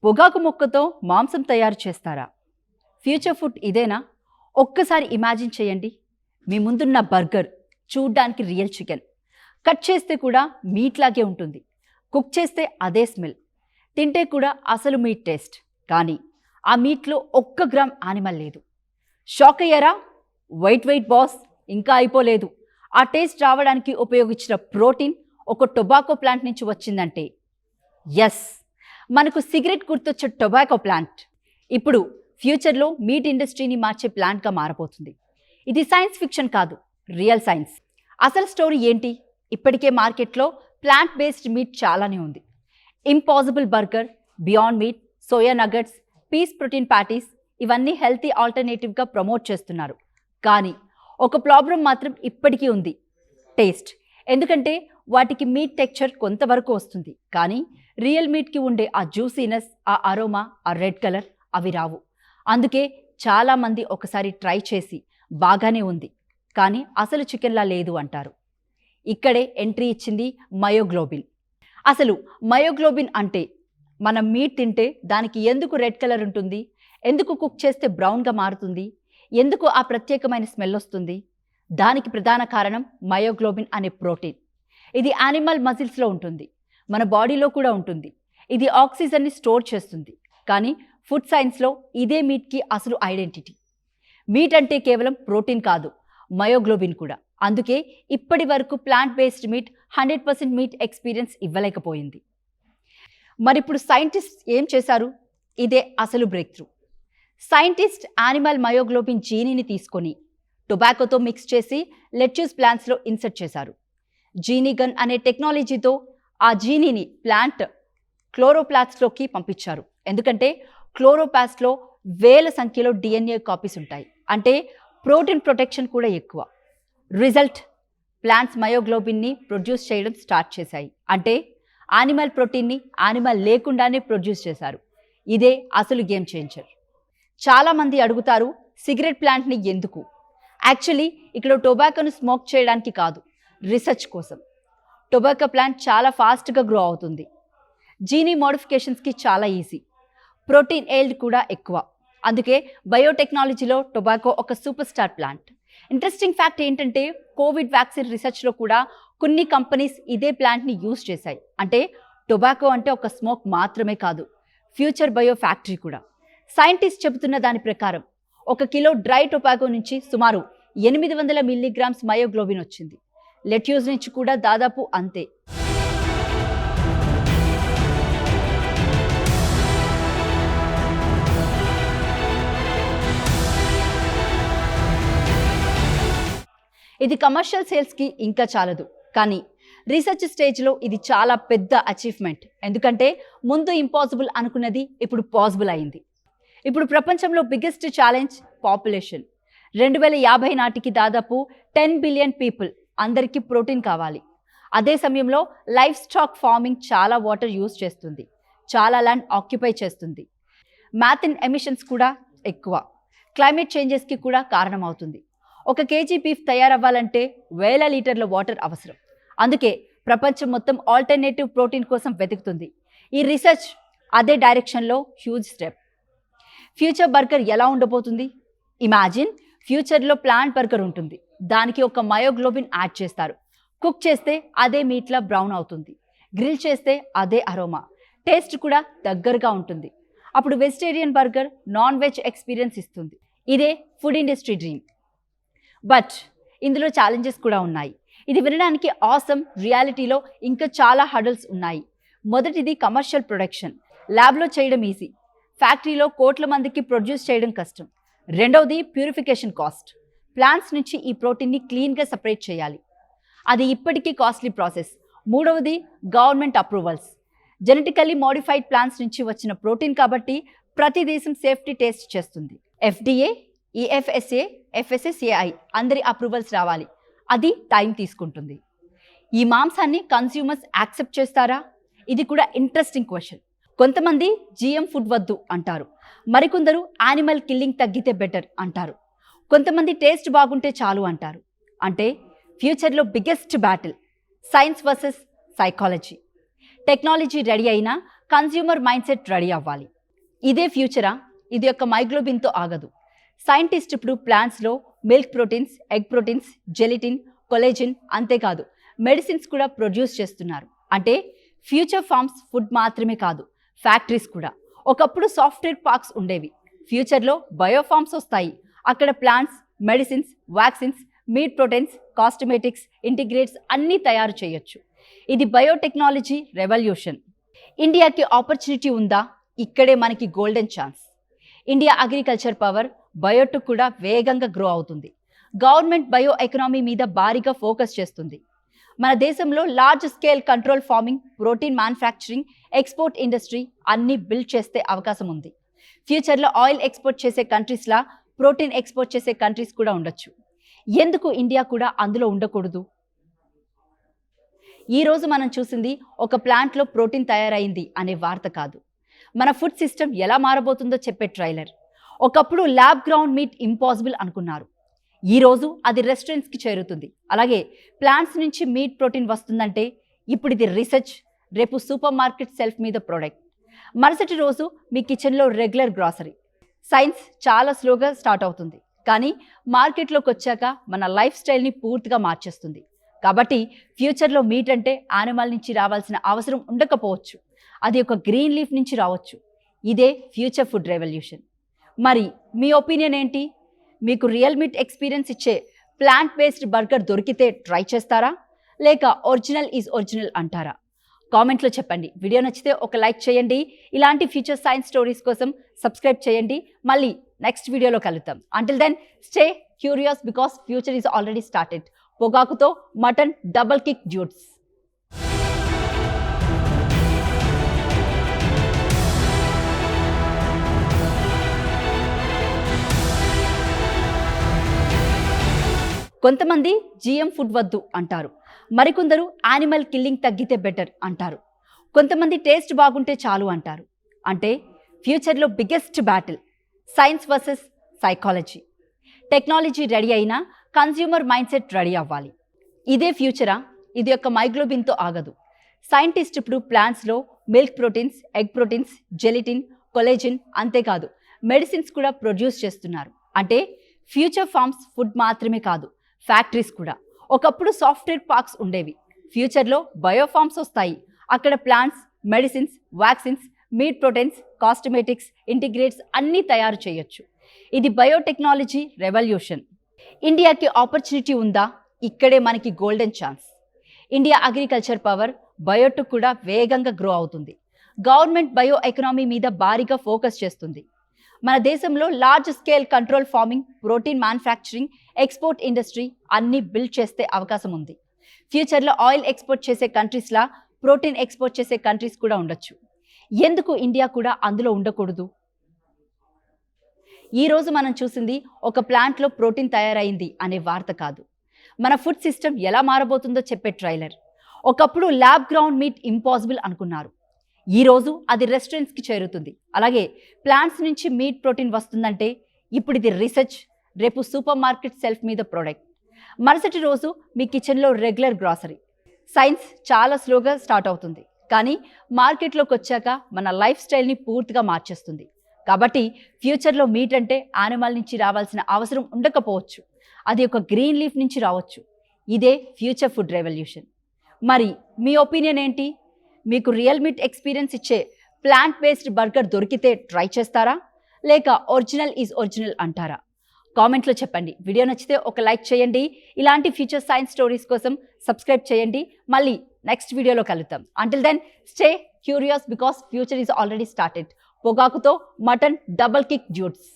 పొగాకు మొక్కతో మాంసం తయారు చేస్తారా? ఫ్యూచర్ ఫుడ్ ఇదేనా? ఒక్కసారి ఇమాజిన్ చేయండి. మీ ముందున్న బర్గర్ చూడ్డానికి రియల్ చికెన్, కట్ చేస్తే కూడా మీట్ లాగే ఉంటుంది, కుక్ చేస్తే అదే స్మెల్, తింటే కూడా అసలు మీట్ టేస్ట్. కానీ ఆ మీట్లో 1 గ్రామ్ యానిమల్ లేదు. షాక్ అయ్యారా? వెయిట్ బాస్, ఇంకా అయిపోలేదు. ఆ టేస్ట్ రావడానికి ఉపయోగించిన ప్రోటీన్ ఒక టొబాకో ప్లాంట్ నుంచి వచ్చిందంటే ఎస్, మనకు సిగరెట్ గుర్తొచ్చే టొబాకో ప్లాంట్ ఇప్పుడు ఫ్యూచర్లో మీట్ ఇండస్ట్రీని మార్చే ప్లాంట్గా మారబోతుంది. ఇది సైన్స్ ఫిక్షన్ కాదు, రియల్ సైన్స్. అసలు స్టోరీ ఏంటి? ఇప్పటికే మార్కెట్లో ప్లాంట్ బేస్డ్ మీట్ చాలానే ఉంది. Impossible Burger, Beyond Meat, soya nuggets, peas protein patties ఇవన్నీ హెల్తీ ఆల్టర్నేటివ్గా ప్రమోట్ చేస్తున్నారు. కానీ ఒక ప్రాబ్లం మాత్రం ఇప్పటికీ ఉంది, టేస్ట్. ఎందుకంటే వాటికి మీట్ టెక్స్చర్ కొంతవరకు వస్తుంది, కానీ రియల్ మీట్కి ఉండే ఆ జ్యూసీనెస్, ఆ అరోమా, ఆ రెడ్ కలర్ అవి రావు. అందుకే చాలామంది ఒకసారి ట్రై చేసి బాగానే ఉంది కానీ అసలు చికెన్లా లేదు అంటారు. ఇక్కడే ఎంట్రీ ఇచ్చింది మయోగ్లోబిన్. అసలు మయోగ్లోబిన్ అంటే మనం మీట్ తింటే దానికి ఎందుకు రెడ్ కలర్ ఉంటుంది, ఎందుకు కుక్ చేస్తే బ్రౌన్గా మారుతుంది, ఎందుకు ఆ ప్రత్యేకమైన స్మెల్ వస్తుంది? దానికి ప్రధాన కారణం మయోగ్లోబిన్ అనే ప్రోటీన్. ఇది యానిమల్ మజిల్స్లో ఉంటుంది, మన బాడీలో కూడా ఉంటుంది. ఇది ఆక్సిజన్ని స్టోర్ చేస్తుంది. కానీ ఫుడ్ సైన్స్లో ఇదే మీట్కి అసలు ఐడెంటిటీ. మీట్ అంటే కేవలం ప్రోటీన్ కాదు, మయోగ్లోబిన్ కూడా. అందుకే ఇప్పటి వరకు plant based meat 100% meat experience ఇవ్వలేకపోయింది. మరిప్పుడు సైంటిస్ట్ ఏం చేశారు? ఇదే అసలు breakthrough. Scientist animal myoglobin జీనీని తీసుకొని టొబాకోతో మిక్స్ చేసి లెట్యూస్ ప్లాంట్స్లో ఇన్సర్ట్ చేశారు. జీనీ గన్ అనే టెక్నాలజీతో ఆ జీనీని ప్లాంట్ క్లోరోప్లాస్ట్లోకి పంపించారు. ఎందుకంటే క్లోరోప్లాస్ట్లో వేల సంఖ్యలో DNA కాపీస్ ఉంటాయి, అంటే ప్రోటీన్ ప్రొటెక్షన్ కూడా ఎక్కువ. రిజల్ట్, ప్లాంట్స్ మయోగ్లోబిన్ని ప్రొడ్యూస్ చేయడం స్టార్ట్ చేశాయి. అంటే యానిమల్ ప్రోటీన్ని యానిమల్ లేకుండానే ప్రొడ్యూస్ చేశారు. ఇదే అసలు గేమ్ చేంజర్. చాలామంది అడుగుతారు, సిగరెట్ ప్లాంట్ని ఎందుకు? యాక్చువల్లీ ఇక్కడ టొబాకోను స్మోక్ చేయడానికి కాదు, రీసెర్చ్ కోసం. టొబాకో ప్లాంట్ చాలా ఫాస్ట్గా గ్రో అవుతుంది. జీనీ మోడిఫికేషన్స్కి చాలా ఈజీ. ప్రోటీన్ ఎయిల్డ్ కూడా ఎక్కువ. అందుకే బయోటెక్నాలజీలో టొబాకో ఒక super star plant. Interesting fact ఏంటంటే కోవిడ్ వ్యాక్సిన్ రీసెర్చ్లో కూడా కొన్ని కంపెనీస్ ఇదే ప్లాంట్ని యూజ్ చేశాయి. అంటే టొబాకో అంటే ఒక స్మోక్ మాత్రమే కాదు, ఫ్యూచర్ బయో ఫ్యాక్టరీ కూడా. సైంటిస్ట్ చెబుతున్న దాని ప్రకారం 1 కిలో డ్రై టొబాకో నుంచి సుమారు 800 మిల్లీగ్రామ్స్ మయోగ్లోబిన్ వచ్చింది. లెట్యూస్ నుంచి కూడా దాదాపు అంతే. ఇది కమర్షియల్ సేల్స్కి ఇంకా చాలదు, కానీ రీసెర్చ్ స్టేజ్లో ఇది చాలా పెద్ద అచీవ్మెంట్. ఎందుకంటే ముందు ఇంపాసిబుల్ అనుకున్నది ఇప్పుడు పాసిబుల్ అయింది. ఇప్పుడు ప్రపంచంలో బిగ్గెస్ట్ ఛాలెంజ్ పాపులేషన్. 2050 నాటికి దాదాపు 10 బిలియన్ పీపుల్, అందరికీ ప్రోటీన్ కావాలి. అదే సమయంలో లైఫ్ స్టాక్ ఫార్మింగ్ చాలా వాటర్ యూజ్ చేస్తుంది, చాలా ల్యాండ్ ఆక్యుపై చేస్తుంది. మ్యాథిన్ ఎమిషన్స్ కూడా ఎక్కువ. క్లైమేట్ చేంజెస్కి కూడా కారణమవుతుంది. 1 కేజీ బీఫ్ తయారవ్వాలంటే వేల లీటర్ల వాటర్ అవసరం. అందుకే ప్రపంచం మొత్తం ఆల్టర్నేటివ్ ప్రోటీన్ కోసం వెతుకుతుంది. ఈ రీసెర్చ్ అదే డైరెక్షన్లో హ్యూజ్ స్టెప్. ఫ్యూచర్ బర్గర్ ఎలా ఉండబోతుంది? ఇమాజిన్, ఫ్యూచర్లో ప్లాంట్ బర్గర్ ఉంటుంది. దానికి ఒక మయోగ్లోబిన్ యాడ్ చేస్తారు. కుక్ చేస్తే అదే మీట్లా బ్రౌన్ అవుతుంది. గ్రిల్ చేస్తే అదే అరోమా, టేస్ట్ కూడా దగ్గరగా ఉంటుంది. అప్పుడు vegetarian burger, non veg experience ఇస్తుంది. ఇదే ఫుడ్ ఇండస్ట్రీ డ్రీమ్. బట్ ఇందులో ఛాలెంజెస్ కూడా ఉన్నాయి. ఇది వినడానికి ఆసమ్, రియాలిటీలో ఇంకా చాలా హడల్స్ ఉన్నాయి. మొదటిది కమర్షియల్ ప్రొడక్షన్. ల్యాబ్లో చేయడం ఈజీ, ఫ్యాక్టరీలో కోట్ల మందికి ప్రొడ్యూస్ చేయడం కష్టం. రెండవది ప్యూరిఫికేషన్ కాస్ట్. ప్లాంట్స్ నుంచి ఈ ప్రోటీన్ని క్లీన్గా సపరేట్ చేయాలి, అది ఇప్పటికీ కాస్ట్లీ ప్రాసెస్. మూడవది government approvals. Genetically modified plants నుంచి వచ్చిన ప్రోటీన్ కాబట్టి ప్రతి దేశం సేఫ్టీ టెస్ట్ చేస్తుంది. FDA, EFSA, FSSAI అందరి అప్రూవల్స్ రావాలి, అది టైం తీసుకుంటుంది. ఈ మాంసాన్ని కన్స్యూమర్స్ యాక్సెప్ట్ చేస్తారా? ఇది కూడా ఇంట్రెస్టింగ్ క్వశ్చన్. కొంతమంది GM ఫుడ్ వద్దు అంటారు, మరికొందరు యానిమల్ కిల్లింగ్ తగ్గితే బెటర్ అంటారు, కొంతమంది టేస్ట్ బాగుంటే చాలు అంటారు. అంటే ఫ్యూచర్లో biggest battle science versus psychology. Technology ready అయినా కన్స్యూమర్ మైండ్ సెట్ రెడీ అవ్వాలి. ఇదే ఫ్యూచరా? ఇది యొక్క మైగ్లోబిన్తో ఆగదు. సైంటిస్ట్ ఇప్పుడు ప్లాంట్స్లో milk proteins, egg proteins, gelatin, collagen అంతేకాదు మెడిసిన్స్ కూడా ప్రొడ్యూస్ చేస్తున్నారు. అంటే ఫ్యూచర్ ఫార్మ్స్ ఫుడ్ మాత్రమే కాదు, ఫ్యాక్టరీస్ కూడా. ఒకప్పుడు సాఫ్ట్వేర్ పార్క్స్ ఉండేవి, ఫ్యూచర్లో బయోఫార్మ్స్ వస్తాయి. అక్కడ plants, medicines, vaccines, meet proteins, cosmetics, integrates అన్నీ తయారు చేయొచ్చు. ఇది బయోటెక్నాలజీ రెవల్యూషన్. ఇండియాకి ఆపర్చునిటీ ఉందా? ఇక్కడే మనకి golden chance. India agriculture power Biotech కూడా వేగంగా గ్రో అవుతుంది. గవర్నమెంట్ బయో ఎకనామీ మీద భారీగా ఫోకస్ చేస్తుంది. మన దేశంలో large scale control farming, protein manufacturing, export industry అన్నీ బిల్డ్ చేస్తే అవకాశం ఉంది. ఫ్యూచర్లో ఆయిల్ ఎక్స్పోర్ట్ చేసే కంట్రీస్లా ప్రోటీన్ ఎక్స్పోర్ట్ చేసే కంట్రీస్ కూడా ఉండొచ్చు. ఎందుకు ఇండియా కూడా అందులో ఉండకూడదు? ఈరోజు మనం చూసింది ఒక ప్లాంట్లో ప్రోటీన్ తయారైంది అనే వార్త కాదు, మన ఫుడ్ సిస్టమ్ ఎలా మారబోతుందో చెప్పే ట్రైలర్. ఒకప్పుడు ల్యాబ్ గ్రౌండ్ మీట్ ఇంపాసిబుల్ అనుకున్నారు, ఈరోజు అది రెస్టారెంట్స్కి చేరుతుంది. అలాగే ప్లాంట్స్ నుంచి మీట్ ప్రోటీన్ వస్తుందంటే ఇప్పుడు ఇది రీసెర్చ్, రేపు సూపర్ మార్కెట్ సెల్ఫ్ మీద ప్రోడక్ట్, మరుసటి రోజు మీ కిచెన్లో రెగ్యులర్ గ్రాసరీ. సైన్స్ చాలా స్లోగా స్టార్ట్ అవుతుంది, కానీ మార్కెట్లోకి వచ్చాక మన లైఫ్ స్టైల్ని పూర్తిగా మార్చేస్తుంది. కాబట్టి ఫ్యూచర్లో మీట్ అంటే యానిమల్ నుంచి రావాల్సిన అవసరం ఉండకపోవచ్చు, అది ఒక గ్రీన్ లీఫ్ నుంచి రావచ్చు. ఇదే ఫ్యూచర్ ఫుడ్ రెవల్యూషన్. మరి మీ ఒపీనియన్ ఏంటి? మీకు రియల్ మీట్ ఎక్స్పీరియన్స్ ఇచ్చే ప్లాంట్ బేస్డ్ బర్గర్ దొరికితే ట్రై చేస్తారా, లేక ఒరిజినల్ ఈజ్ ఒరిజినల్ అంటారా? కామెంట్లో చెప్పండి. వీడియో నచ్చితే ఒక లైక్ చేయండి. ఇలాంటి ఫ్యూచర్ సైన్స్ స్టోరీస్ కోసం సబ్స్క్రైబ్ చేయండి. మళ్ళీ నెక్స్ట్ వీడియోలో కలుద్దాం. Until then stay curious because future is already started. పొగాకుతో మటన్ డబుల్ కిక్ డ్యూట్స్. కొంతమంది జిఎం ఫుడ్ వద్దు అంటారు, మరికొందరు యానిమల్ కిల్లింగ్ తగ్గితే బెటర్ అంటారు, కొంతమంది టేస్ట్ బాగుంటే చాలు అంటారు. అంటే ఫ్యూచర్లో biggest battle science versus psychology. Technology ready అయినా కన్స్యూమర్ మైండ్ సెట్ రెడీ అవ్వాలి. ఇదే ఫ్యూచరా? ఇది యొక్క మైగ్లోబిన్తో ఆగదు. సైంటిస్ట్ ఇప్పుడు ప్లాంట్స్లో milk proteins, egg proteins, gelatin, collagen అంతేకాదు మెడిసిన్స్ కూడా ప్రొడ్యూస్ చేస్తున్నారు. అంటే ఫ్యూచర్ ఫార్మ్స్ ఫుడ్ మాత్రమే కాదు, ఫ్యాక్టరీస్ కూడా. ఒకప్పుడు సాఫ్ట్వేర్ పార్క్స్ ఉండేవి, ఫ్యూచర్లో బయోఫార్మ్స్ వస్తాయి. అక్కడ plants, medicines, vaccines, meet proteins, cosmetics, integrates అన్నీ తయారు చేయొచ్చు. ఇది బయోటెక్నాలజీ రెవల్యూషన్. ఇండియాకి ఆపర్చునిటీ ఉందా? ఇక్కడే మనకి golden chance. India agriculture power Biotech కూడా వేగంగా గ్రో అవుతుంది. గవర్నమెంట్ బయో ఎకనామీ మీద భారీగా ఫోకస్ చేస్తుంది. మన దేశంలో large scale control farming, protein manufacturing, export industry అన్నీ బిల్డ్ చేస్తే అవకాశం ఉంది. ఫ్యూచర్లో ఆయిల్ ఎక్స్పోర్ట్ చేసే కంట్రీస్లా ప్రోటీన్ ఎక్స్పోర్ట్ చేసే కంట్రీస్ కూడా ఉండొచ్చు. ఎందుకు ఇండియా కూడా అందులో ఉండకూడదు? ఈరోజు మనం చూసింది ఒక ప్లాంట్లో ప్రోటీన్ తయారైంది అనే వార్త కాదు, మన ఫుడ్ సిస్టమ్ ఎలా మారబోతుందో చెప్పే ట్రైలర్. ఒకప్పుడు ల్యాబ్ గ్రౌండ్ మీట్ ఇంపాసిబుల్ అనుకున్నారు, ఈరోజు అది రెస్టారెంట్స్కి చేరుతుంది. అలాగే ప్లాంట్స్ నుంచి మీట్ ప్రోటీన్ వస్తుందంటే ఇప్పుడు ఇది రీసెర్చ్, రేపు సూపర్ మార్కెట్ సెల్ఫ్ మీద ప్రోడక్ట్, మరుసటి రోజు మీ కిచెన్లో రెగ్యులర్ గ్రాసరీ. సైన్స్ చాలా స్లోగా స్టార్ట్ అవుతుంది, కానీ మార్కెట్లోకి వచ్చాక మన లైఫ్ స్టైల్ని పూర్తిగా మార్చేస్తుంది. కాబట్టి ఫ్యూచర్లో మీట్ అంటే యానిమల్ నుంచి రావాల్సిన అవసరం ఉండకపోవచ్చు, అది ఒక గ్రీన్ లీఫ్ నుంచి రావచ్చు. ఇదే ఫ్యూచర్ ఫుడ్ రెవల్యూషన్. మరి మీ ఒపీనియన్ ఏంటి? మీకు రియల్ మీట్ ఎక్స్పీరియన్స్ ఇచ్చే ప్లాంట్ బేస్డ్ బర్గర్ దొరికితే ట్రై చేస్తారా, లేక ఒరిజినల్ ఈజ్ ఒరిజినల్ అంటారా? కామెంట్లో చెప్పండి. వీడియో నచ్చితే ఒక లైక్ చేయండి. ఇలాంటి ఫ్యూచర్ సైన్స్ స్టోరీస్ కోసం సబ్స్క్రైబ్ చేయండి. మళ్ళీ నెక్స్ట్ వీడియోలో కలుద్దాం. Until then stay curious because future is already started. పొగాకుతో మటన్ డబుల్ కిక్ డ్యూట్స్.